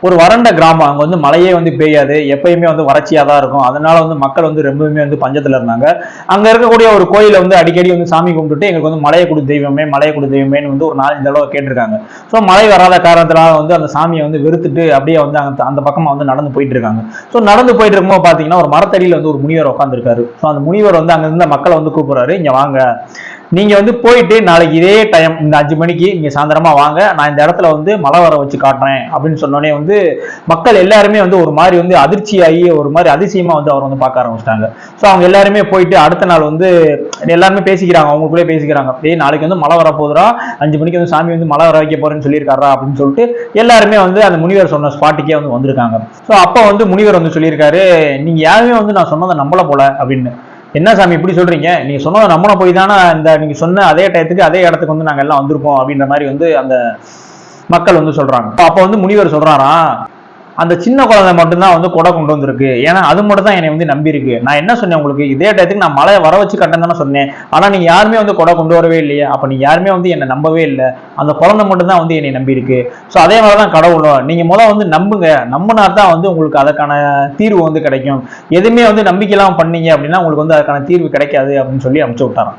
ஒரு வறண்ட கிராமம். அங்க வந்து மழையே வந்து பெய்யாது, எப்பயுமே வந்து வறட்சியா தான் இருக்கும். அதனால வந்து மக்கள் வந்து ரொம்பவுமே வந்து பஞ்சத்துல இருந்தாங்க. அங்க இருக்கக்கூடிய ஒரு கோயில வந்து அடிக்கடி வந்து சாமி கும்பிட்டுட்டு எங்களுக்கு வந்து மழையை கொடு தெய்வமே, மழையை கொடு தெய்வமேன்னு வந்து ஒரு 4 தடவை கேட்டிருக்காங்க. ஸோ மழை வராத காரணத்தினால வந்து அந்த சாமியை வந்து வெறுத்துட்டு அப்படியே வந்து அந்த பக்கமா வந்து நடந்து போயிட்டு இருக்காங்க. ஸோ நடந்து போயிட்டு இருக்கும்போது பாத்தீங்கன்னா ஒரு மரத்தடியில வந்து ஒரு முனிவர் உட்காந்துருக்காரு. ஸோ அந்த முனிவர் வந்து அங்க இருந்த மக்களை வந்து கூப்பிடுறாரு, இங்க வாங்க, நீங்க வந்து போயிட்டு நாளைக்கு இதே டைம் இந்த 5 மணிக்கு நீங்க சாயந்தரமா வாங்க, நான் இந்த இடத்துல வந்து மழை வர வச்சு காட்டுறேன் அப்படின்னு சொன்னோடனே வந்து மக்கள் எல்லாருமே வந்து ஒரு மாதிரி வந்து அதிர்ச்சியாகி ஒரு மாதிரி அதிசயமா வந்து அவர் வந்து பார்க்க ஆரம்பிச்சிட்டாங்க. ஸோ அவங்க எல்லாருமே போயிட்டு அடுத்த நாள் வந்து எல்லாருமே பேசிக்கிறாங்க, அவங்களுக்குள்ளே பேசிக்கிறாங்க, டேய் நாளைக்கு வந்து மழை வர போதுரா, 5 மணிக்கு வந்து சாமி வந்து மழை வர வைக்க போறேன்னு சொல்லியிருக்காரா அப்படின்னு சொல்லிட்டு எல்லாருமே வந்து அந்த முனிவர் சொன்ன ஸ்பாட்டுக்கே வந்து வந்திருக்காங்க. ஸோ அப்போ வந்து முனிவர் வந்து சொல்லியிருக்காரு, நீங்க யாருமே வந்து நான் சொன்னதை நம்பல போல அப்படின்னு. என்ன சாமி இப்படி சொல்றீங்க, நீங்க சொன்னதை நம்பின போய் தானே இந்த நீங்க சொன்ன அதே டயத்துக்கு அதே இடத்துக்கு வந்து நாங்க எல்லாம் வந்திருக்கோம் அப்படின்ற மாதிரி வந்து அந்த மக்கள் வந்து சொல்றாங்க. அப்ப வந்து முனிவர் சொல்றாராம், அந்த சின்ன குழந்தை மட்டும்தான் வந்து கொடை கொண்டு வந்திருக்கு, ஏன்னா அது மட்டும் தான் என்னை வந்து நம்பி இருக்கு. நான் என்ன சொன்னேன் உங்களுக்கு, இதே டயத்துக்கு நான் மழையை வர வச்சு கட்டன் தானே சொன்னேன், ஆனா நீங்க யாருமே வந்து கொடை கொண்டு வரவே இல்லையே, அப்ப நீங்க யாருமே வந்து என்னை நம்பவே இல்லை, அந்த குழந்தை மட்டும் தான் வந்து என்னை நம்பி இருக்கு. ஸோ அதே மாதிரிதான் கடவுளும், நீங்க முதல்ல வந்து நம்புங்க, நம்பினா தான் வந்து உங்களுக்கு அதுக்கான தீர்வு வந்து கிடைக்கும். எதுவுமே வந்து நம்பிக்கையெல்லாம் பண்ணீங்க அப்படின்னா உங்களுக்கு வந்து அதுக்கான தீர்வு கிடைக்காது அப்படின்னு சொல்லி அனுப்பிச்சு விட்டாராம்.